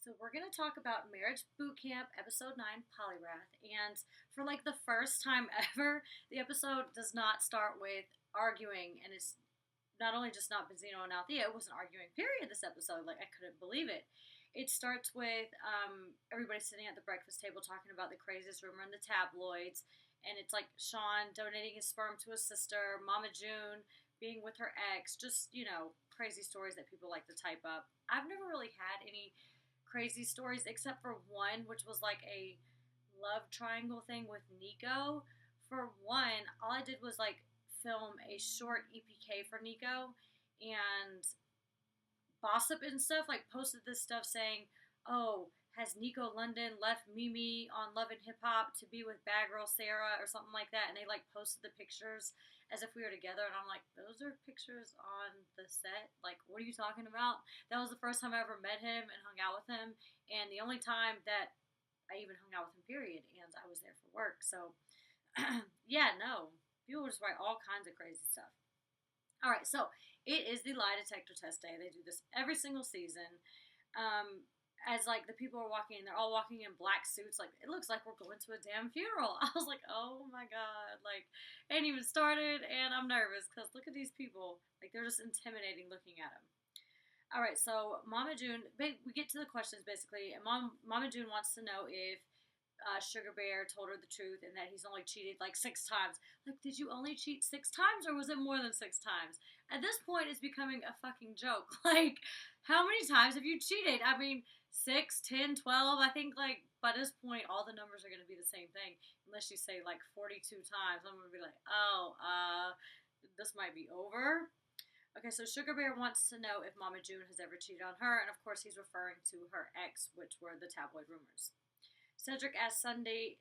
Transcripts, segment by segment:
So we're going to talk about Marriage Bootcamp, Episode 9, Polyrath. And for like the first time ever, the episode does not start with arguing. And it's not only just not Benzino and Althea, it wasn't arguing, period, this episode. Like, I couldn't believe it. It starts with everybody sitting at the breakfast table talking about the craziest rumor in the tabloids. And it's like Sean donating his sperm to his sister, Mama June being with her ex, just, crazy stories that people like to type up. I've never really had any crazy stories except for one, which was like a love triangle thing with Nico. For one, all I did was like film a short EPK for Nico and Gossip and stuff, like posted this stuff saying, "Oh, has Nico London left Mimi on Love and Hip Hop to be with bad girl Sarah or something like that?" And they like posted the pictures as if we were together, and I'm like, "Those are pictures on the set. Like, what are you talking about?" That was the first time I ever met him and hung out with him, and the only time that I even hung out with him. Period. And I was there for work, so yeah, no, people just write all kinds of crazy stuff. All right, so it is the lie detector test day. They do this every single season. As like the people are walking in, they're all walking in black suits. Like, it looks like we're going to a damn funeral. I was like, oh my god, like, it ain't even started, and I'm nervous because look at these people. Like, they're just intimidating looking at them. All right, so Mama June, we get to the questions basically, and Mama June wants to know if Sugar Bear told her the truth and that he's only cheated like 6 times. Like, did you only cheat 6 times or was it more than 6 times? At this point, it's becoming a fucking joke. Like, how many times have you cheated? I mean, 6, 10, 12. I think, like, by this point, all the numbers are going to be the same thing. Unless you say, like, 42 times. I'm going to be like, oh, this might be over. Okay, so Sugar Bear wants to know if Mama June has ever cheated on her. And, of course, he's referring to her ex, which were the tabloid rumors. Cedric asks Sunday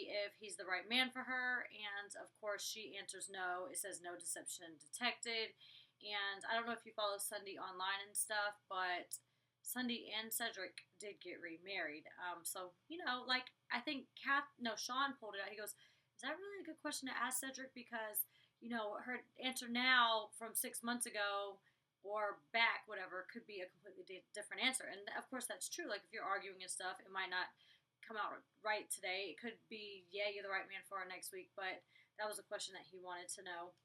if he's the right man for her, and of course she answers no. It says no deception detected. And I don't know if you follow Sunday online and stuff, but Sunday and Cedric did get remarried. So like, I think Sean pulled it out. He goes, "Is that really a good question to ask Cedric? Because her answer now from 6 months ago." Or back, whatever, could be a completely different answer. And of course, that's true. Like, if you're arguing and stuff, it might not come out right today. It could be, yeah, you're the right man for her next week, but that was a question that he wanted to know.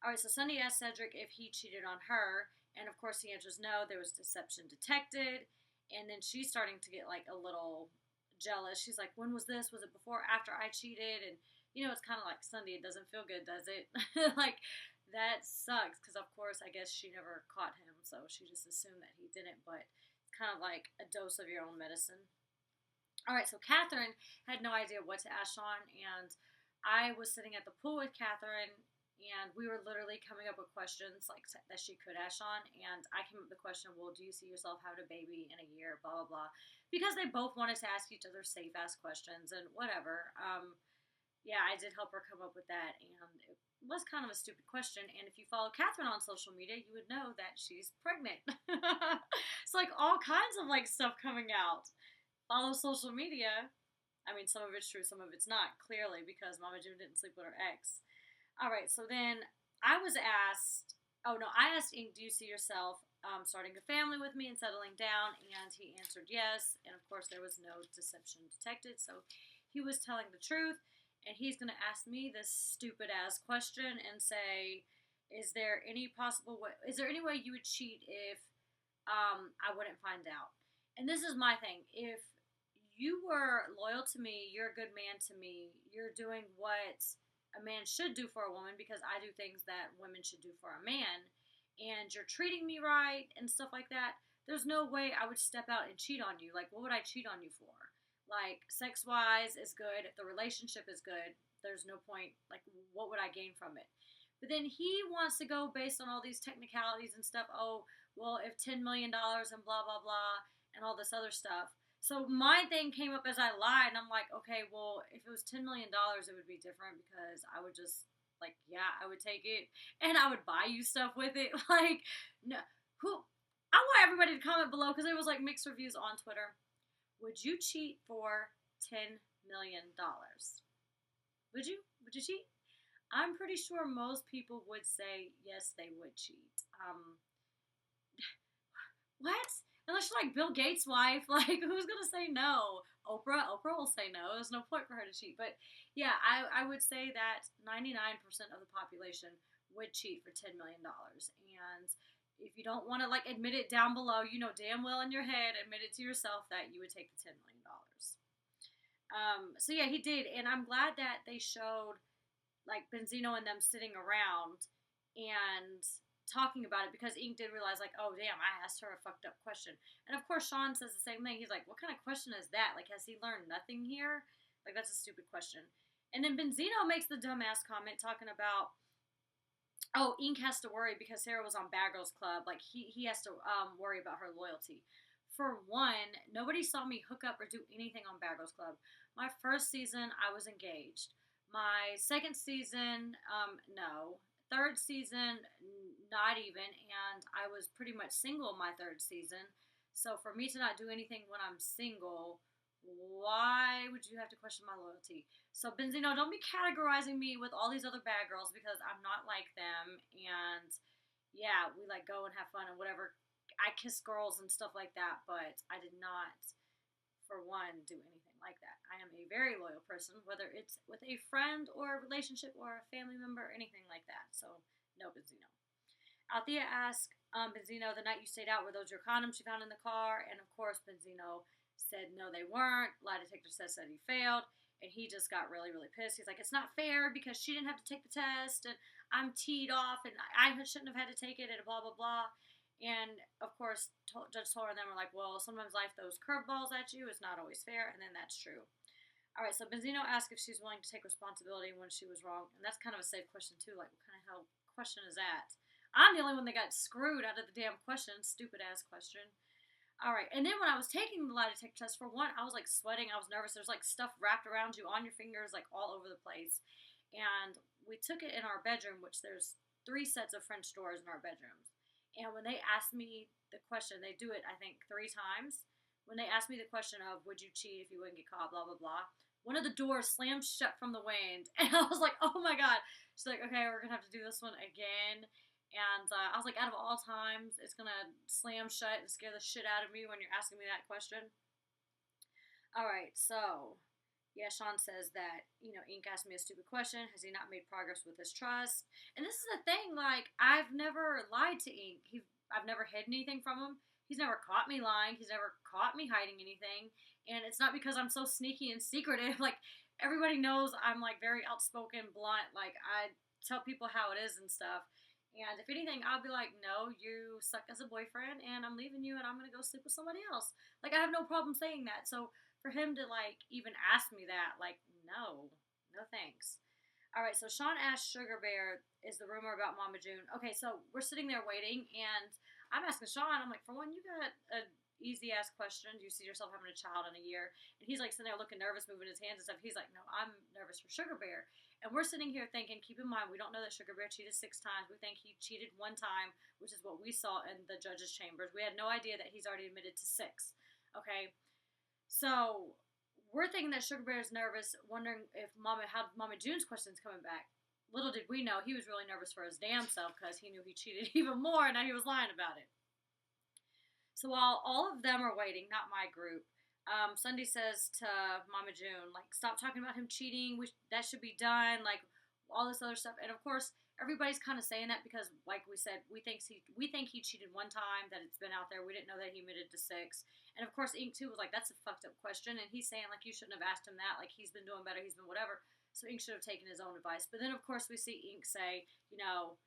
All right, so Sunday asked Cedric if he cheated on her, and of course, he answers no. There was deception detected, and then she's starting to get like a little jealous. She's like, "When was this? Was it before or after I cheated?" And it's kind of like, Sunday, it doesn't feel good, does it? Like, that sucks, because of course, I guess she never caught him, so she just assumed that he didn't, but it's kind of like a dose of your own medicine. All right, so Catherine had no idea what to ask Sean, and I was sitting at the pool with Catherine, and we were literally coming up with questions like that she could ask Sean, and I came up with the question, well, do you see yourself having a baby in a year, blah, blah, blah, because they both wanted to ask each other safe-ass questions, and whatever. Yeah, I did help her come up with that, and it was kind of a stupid question. And if you follow Catherine on social media, you would know that she's pregnant. It's like all kinds of like stuff coming out. Follow social media. I mean, some of it's true, some of it's not, clearly, because Mama June didn't sleep with her ex. All right, so then I was asked, oh no, I asked Ink, do you see yourself starting a family with me and settling down? And he answered yes. And of course, there was no deception detected. So he was telling the truth. And he's going to ask me this stupid ass question and say, is there any way you would cheat if I wouldn't find out? And this is my thing. If you were loyal to me, you're a good man to me, you're doing what a man should do for a woman, because I do things that women should do for a man, and you're treating me right and stuff like that, there's no way I would step out and cheat on you. Like, what would I cheat on you for? Like, sex-wise is good. If the relationship is good, there's no point. Like, what would I gain from it? But then he wants to go based on all these technicalities and stuff. Oh, well, if $10 million and blah, blah, blah, and all this other stuff. So my thing came up as I lied, and I'm like, okay, well, if it was $10 million, it would be different, because I would just, like, yeah, I would take it, and I would buy you stuff with it. Like, no. I want everybody to comment below, because there was, like, mixed reviews on Twitter. Would you cheat for $10 million? Would you? Would you cheat? I'm pretty sure most people would say yes, they would cheat. What? Unless you're like Bill Gates' wife. Like, who's gonna say no? Oprah. Oprah will say no. There's no point for her to cheat. But yeah, I would say that 99% of the population would cheat for $10 million. And if you don't want to like admit it down below, you know damn well in your head, admit it to yourself that you would take the $10 million. So yeah, he did, and I'm glad that they showed like Benzino and them sitting around and talking about it, because Ink did realize like, oh damn, I asked her a fucked up question. And of course Sean says the same thing. He's like, what kind of question is that? Like, has he learned nothing here? Like, that's a stupid question. And then Benzino makes the dumbass comment talking about, oh, Ink has to worry because Sarah was on Bad Girls Club. Like, he has to worry about her loyalty. For one, nobody saw me hook up or do anything on Bad Girls Club. My first season, I was engaged. My second season, no. Third season, not even. And I was pretty much single my third season. So for me to not do anything when I'm single, why would you have to question my loyalty? So Benzino, don't be categorizing me with all these other bad girls, because I'm not like them. And yeah, we like go and have fun and whatever. I kiss girls and stuff like that, but I did not, for one, do anything like that. I am a very loyal person, whether it's with a friend or a relationship or a family member or anything like that. So, no, Benzino. Althea asked Benzino, the night you stayed out, were those your condoms you found in the car? And of course, Benzino said no, they weren't. Lie detector said he failed. And he just got really, really pissed. He's like, it's not fair because she didn't have to take the test, and I'm teed off, and I shouldn't have had to take it, and blah, blah, blah. And, of course, Judge Toller and them were like, well, sometimes life throws curveballs at you. It's not always fair. And then that's true. All right, so Benzino asked if she's willing to take responsibility when she was wrong. And that's kind of a safe question, too. Like, what kind of hell question is that? I'm the only one that got screwed out of the damn question. Stupid-ass question. All right, and then when I was taking the lie detector test, for one, I was, like, sweating. I was nervous. There's, like, stuff wrapped around you on your fingers, like, all over the place. And we took it in our bedroom, which there's 3 sets of French doors in our bedrooms. And when they asked me the question, they do it, I think, 3 times. When they asked me the question of, would you cheat if you wouldn't get caught, blah, blah, blah, one of the doors slammed shut from the wind. And I was like, oh, my God. She's like, okay, we're going to have to do this one again. And I was like, out of all times, it's going to slam shut and scare the shit out of me when you're asking me that question. All right, so, yeah, Sean says that, you know, Ink asked me a stupid question. Has he not made progress with his trust? And this is the thing, like, I've never lied to Ink. I've never hid anything from him. He's never caught me lying. He's never caught me hiding anything. And it's not because I'm so sneaky and secretive. Like, everybody knows I'm, like, very outspoken, blunt. Like, I tell people how it is and stuff. And if anything, I'll be like, no, you suck as a boyfriend, and I'm leaving you, and I'm going to go sleep with somebody else. Like, I have no problem saying that. So for him to, like, even ask me that, like, no thanks. All right, so Sean asked Sugar Bear, is the rumor about Mama June? Okay, so we're sitting there waiting, and I'm asking Sean, I'm like, for one, you got a easy-ass question. Do you see yourself having a child in a year? And he's, like, sitting there looking nervous, moving his hands and stuff. He's like, no, I'm nervous for Sugar Bear. And we're sitting here thinking, keep in mind, we don't know that Sugar Bear cheated 6 times. We think he cheated 1 time, which is what we saw in the judges' chambers. We had no idea that he's already admitted to 6. Okay? So we're thinking that Sugar Bear is nervous, wondering if how Mama June's question's coming back. Little did we know he was really nervous for his damn self, because he knew he cheated even more, and now he was lying about it. So while all of them are waiting, not my group, Sunday says to Mama June, like, stop talking about him cheating. That should be done. Like, all this other stuff. And of course, everybody's kind of saying that because, like we said, we think he cheated 1 time. That it's been out there. We didn't know that he admitted to 6. And of course, Ink too was like, that's a fucked up question. And he's saying like, you shouldn't have asked him that. Like, he's been doing better. He's been whatever. So Ink should have taken his own advice. But then of course we see Ink say, you know,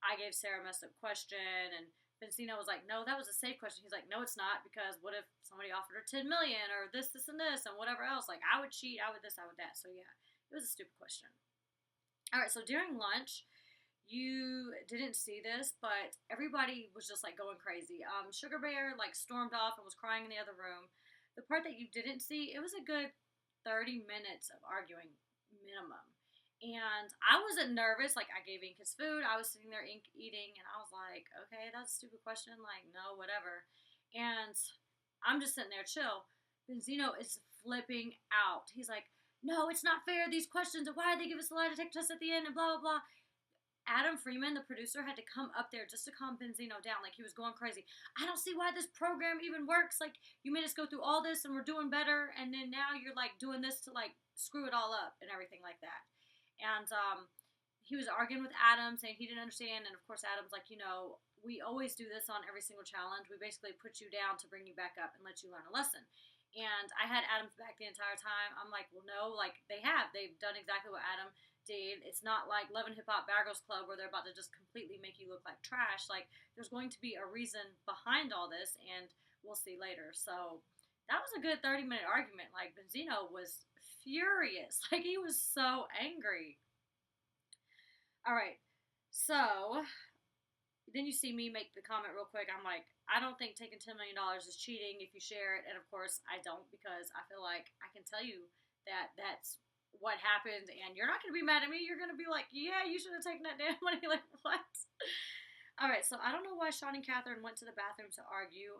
I gave Sarah a messed up question, and Benzino was like, no, that was a safe question. He's like, no, it's not, because what if somebody offered her $10 million or this, and this, and whatever else? Like, I would cheat, I would this, I would that. So, yeah, it was a stupid question. All right, so during lunch, you didn't see this, but everybody was just, like, going crazy. Sugar Bear, like, stormed off and was crying in the other room. The part that you didn't see, it was a good 30 minutes of arguing minimum. And I wasn't nervous. Like, I gave Ink his food. I was sitting there eating, and I was like, okay, that's a stupid question. Like, no, whatever. And I'm just sitting there chill. Benzino is flipping out. He's like, no, it's not fair, these questions. Why did they give us a lie detector test at the end, and blah, blah, blah. Adam Freeman, the producer, had to come up there just to calm Benzino down. Like, he was going crazy. I don't see why this program even works. Like, you made us go through all this and we're doing better, and then now you're, like, doing this to, like, screw it all up and everything like that. And he was arguing with Adam, saying he didn't understand. And, of course, Adam's like, we always do this on every single challenge. We basically put you down to bring you back up and let you learn a lesson. And I had Adam's back the entire time. I'm like, well, no, like, they have. They've done exactly what Adam did. It's not like Love and Hip Hop Bad Girls Club where they're about to just completely make you look like trash. Like, there's going to be a reason behind all this, and we'll see later. So that was a good 30-minute argument. Like, Benzino was furious. Like, he was so angry. All right. So then you see me make the comment real quick. I'm like, I don't think taking $10 million is cheating if you share it. And of course, I don't, because I feel like I can tell you that that's what happened, and you're not going to be mad at me. You're going to be like, yeah, you should have taken that damn money. Like, what? All right, so I don't know why Sean and Catherine went to the bathroom to argue.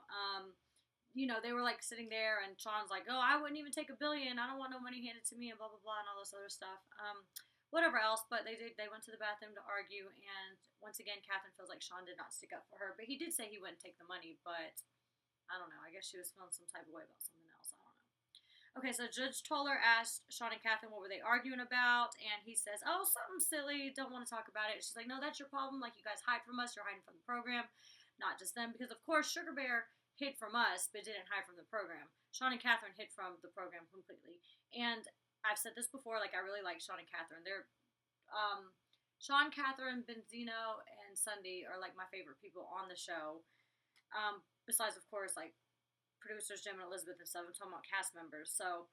They were like sitting there, and Sean's like, oh, I wouldn't even take $1 billion. I don't want no money handed to me, and blah, blah, blah, and all this other stuff. Whatever else, but they went to the bathroom to argue, and once again, Catherine feels like Sean did not stick up for her, but he did say he wouldn't take the money, but I don't know, I guess she was feeling some type of way about something else, I don't know. Okay, so Judge Toller asked Sean and Catherine what were they arguing about, and he says, oh, something silly, don't want to talk about it. She's like, no, that's your problem, like, you guys hide from us, you're hiding from the program, not just them, because of course, Sugar Bear hid from us, but didn't hide from the program. Sean and Catherine hid from the program completely, and I've said this before, like, I really like Sean and Catherine. They're, Sean, Catherine, Benzino, and Sunday are, like, my favorite people on the show. Besides, of course, like, producers Jim and Elizabeth and stuff. I'm talking about cast members. So,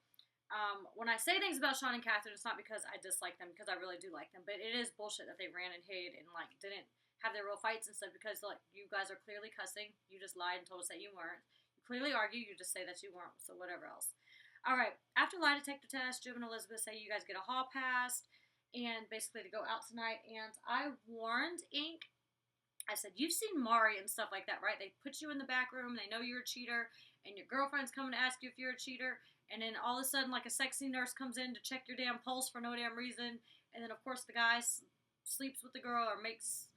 when I say things about Sean and Catherine, it's not because I dislike them, because I really do like them. But it is bullshit that they ran and hid and, like, didn't have their real fights and stuff, because, like, you guys are clearly cussing. You just lied and told us that you weren't. You clearly argue. You just say that you weren't. So, whatever else. All right, after lie detector test, Jim and Elizabeth say you guys get a hall pass and basically to go out tonight. And I warned Ink. I said, you've seen Maury and stuff like that, right? They put you in the back room, they know you're a cheater, and your girlfriend's coming to ask you if you're a cheater, and then all of a sudden, like, a sexy nurse comes in to check your damn pulse for no damn reason, and then, of course, the guy sleeps with the girl or makes,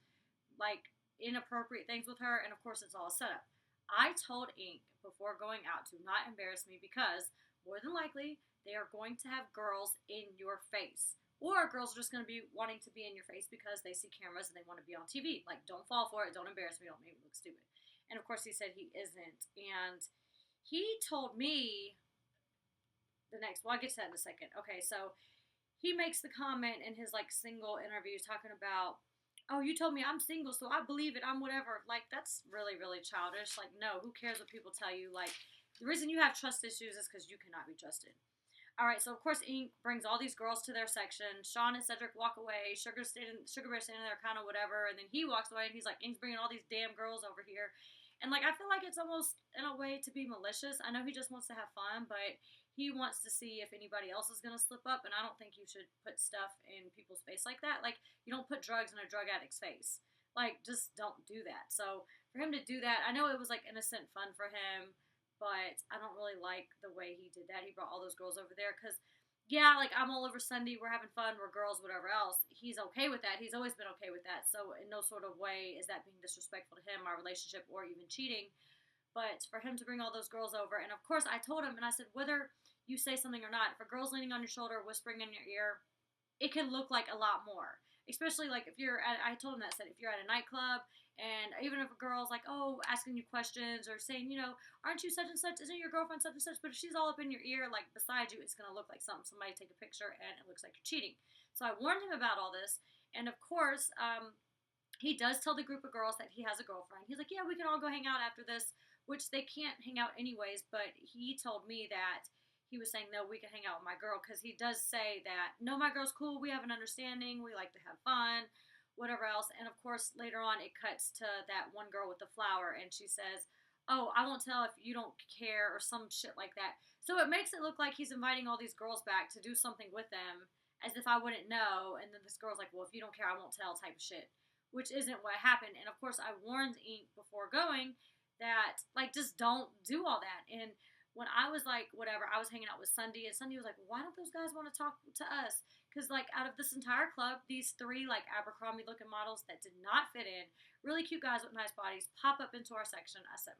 like, inappropriate things with her, and, of course, it's all set up. I told Ink before going out to not embarrass me, because more than likely, they are going to have girls in your face. Or girls are just going to be wanting to be in your face because they see cameras and they want to be on TV. Like, don't fall for it. Don't embarrass me. Don't make me look stupid. And, of course, he said he isn't. And he told me well, I'll get to that in a second. Okay, so he makes the comment in his, like, single interview talking about, oh, you told me I'm single, so I believe it. I'm whatever. Like, that's really, really childish. Like, no, who cares what people tell you? Like, the reason you have trust issues is because you cannot be trusted. All right, so of course Ink brings all these girls to their section. Sean and Cedric walk away. Sugar Bear standing there, kind of whatever, and then he walks away and he's like, Ink's bringing all these damn girls over here, and like I feel like it's almost in a way to be malicious. I know he just wants to have fun, but he wants to see if anybody else is gonna slip up, and I don't think you should put stuff in people's face like that. Like, you don't put drugs in a drug addict's face. Like, just don't do that. So for him to do that, I know it was like innocent fun for him, but I don't really like the way he did that. He brought all those girls over there because, yeah, like, I'm all over Sunday. We're having fun. We're girls, whatever else. He's okay with that. He's always been okay with that. So in no sort of way is that being disrespectful to him, our relationship, or even cheating. But for him to bring all those girls over, and of course I told him, and I said, whether you say something or not, if a girl's leaning on your shoulder, whispering in your ear, it can look like a lot more. Especially, like, if you're at, I told him that, said, if you're at a nightclub, and even if a girl's like, oh, asking you questions, or saying, aren't you such and such, isn't your girlfriend such and such, but if she's all up in your ear, like, beside you, it's going to look like somebody take a picture, and it looks like you're cheating. So I warned him about all this, and of course, he does tell the group of girls that he has a girlfriend. He's like, yeah, we can all go hang out after this, which they can't hang out anyways, but he told me that he was saying, no, we can hang out with my girl, because he does say that, no, my girl's cool, we have an understanding, we like to have fun, whatever else. And of course, later on, it cuts to that one girl with the flower, and she says, oh, I won't tell if you don't care, or some shit like that. So it makes it look like he's inviting all these girls back to do something with them, as if I wouldn't know, and then this girl's like, well, if you don't care, I won't tell, type of shit, which isn't what happened. And of course, I warned Ink before going that, like, just don't do all that. And when I was like, whatever, I was hanging out with Sunday, and Sunday was like, why don't those guys want to talk to us? Because, like, out of this entire club, these three, like, Abercrombie looking models that did not fit in, really cute guys with nice bodies, pop up into our section. I said,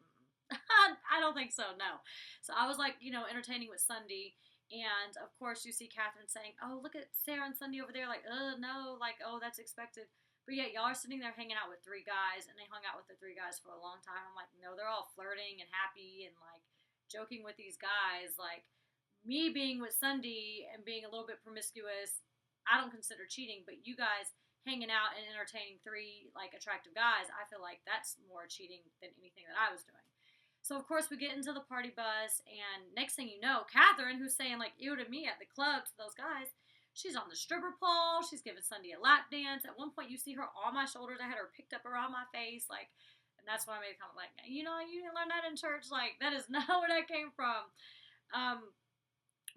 I don't think so, no. So I was, like, entertaining with Sunday. And, of course, you see Catherine saying, oh, look at Sarah and Sunday over there. Like, no, like, oh, that's expected. But yet, y'all are sitting there hanging out with three guys, and they hung out with the three guys for a long time. I'm like, no, they're all flirting and happy and, like, joking with these guys. Like, me being with Sunday and being a little bit promiscuous, I don't consider cheating, but you guys hanging out and entertaining three, like, attractive guys, I feel like that's more cheating than anything that I was doing. So, of course, we get into the party bus, and next thing you know, Catherine, who's saying, like, ew to me at the club to those guys, she's on the stripper pole. She's giving Sunday a lap dance. At one point, you see her on my shoulders. I had her picked up around my face, like, and that's why I made a comment, like, you didn't learn that in church. Like, that is not where that came from.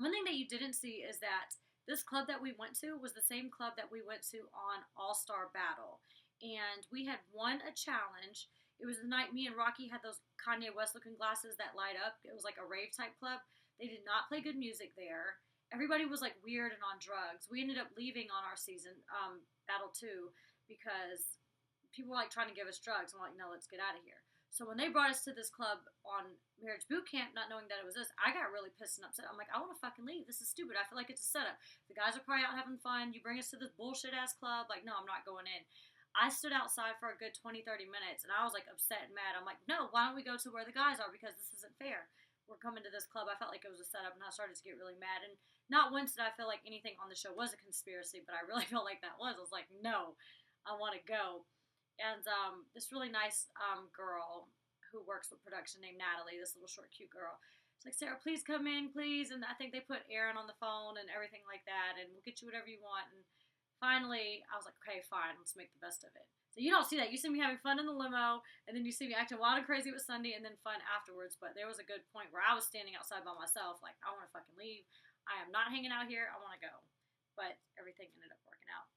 One thing that you didn't see is that this club that we went to was the same club that we went to on All-Star Battle. And we had won a challenge. It was the night me and Rocky had those Kanye West looking glasses that light up. It was like a rave type club. They did not play good music there. Everybody was like weird and on drugs. We ended up leaving on our season, Battle 2, because people were like trying to give us drugs. I'm like, no, let's get out of here. So when they brought us to this club on Marriage Bootcamp, not knowing that it was this, I got really pissed and upset. I'm like, I want to fucking leave. This is stupid. I feel like it's a setup. The guys are probably out having fun. You bring us to this bullshit ass club. Like, no, I'm not going in. I stood outside for a good 20, 30 minutes, and I was, like, upset and mad. I'm like, no, why don't we go to where the guys are, because this isn't fair. We're coming to this club. I felt like it was a setup, and I started to get really mad. And not once did I feel like anything on the show was a conspiracy, but I really felt like that was. I was like, no, I want to go. And this really nice girl who works with production named Natalie, this little short, cute girl, it's like, Sarah, please come in, please. And I think they put Aaron on the phone and everything like that, and we'll get you whatever you want. And finally, I was like, okay, fine, let's make the best of it. So you don't see that. You see me having fun in the limo, and then you see me acting wild and crazy with Sunday, and then fun afterwards. But there was a good point where I was standing outside by myself, like, I want to fucking leave. I am not hanging out here. I want to go. But everything ended up working out.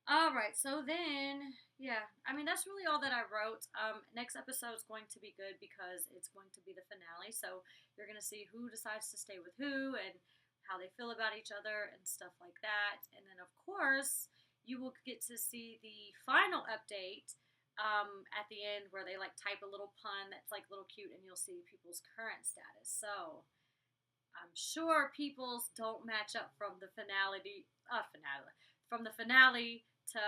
All right, so then, yeah, I mean, that's really all that I wrote. Next episode is going to be good because it's going to be the finale. So you're going to see who decides to stay with who and how they feel about each other and stuff like that. And then, of course, you will get to see the final update at the end where they, like, type a little pun that's, like, little cute, and you'll see people's current status. So I'm sure people's don't match up from the finale to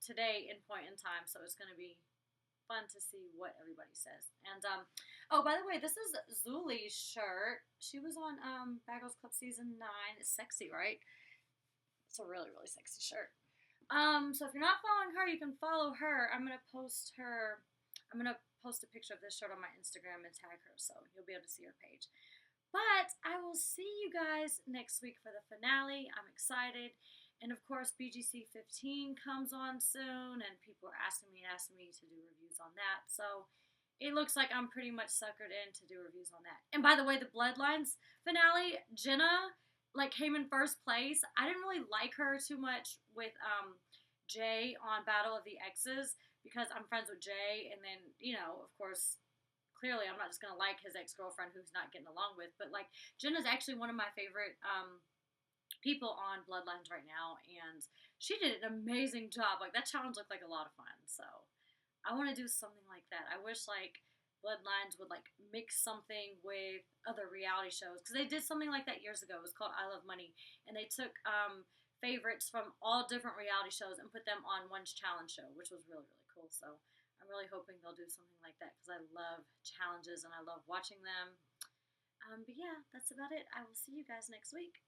today in point in time. So it's going to be fun to see what everybody says. And oh, by the way, this is Zuli's shirt. She was on Bagels Club season 9. It's sexy, right? It's a really, really sexy shirt. So if you're not following her, you can follow her. I'm gonna post a picture of this shirt on my Instagram and tag her, so you'll be able to see her page. But I will see you guys next week for the finale. I'm excited. And of course, BGC 15 comes on soon, and people are asking me to do reviews on that. So it looks like I'm pretty much suckered in to do reviews on that. And by the way, the Bloodlines finale, Jenna, like, came in first place. I didn't really like her too much with Jay on Battle of the Exes because I'm friends with Jay, and then, of course, clearly I'm not just going to like his ex-girlfriend who's not getting along with, but, like, Jenna's actually one of my favorite people on Bloodlines right now, and she did an amazing job. Like, that challenge looked like a lot of fun, so I want to do something like that. I wish, like, Bloodlines would, like, mix something with other reality shows, because they did something like that years ago. It was called I Love Money, and they took favorites from all different reality shows and put them on one challenge show, which was really, really cool. So I'm really hoping they'll do something like that, because I love challenges and I love watching them. But yeah, that's about it. I will see you guys next week.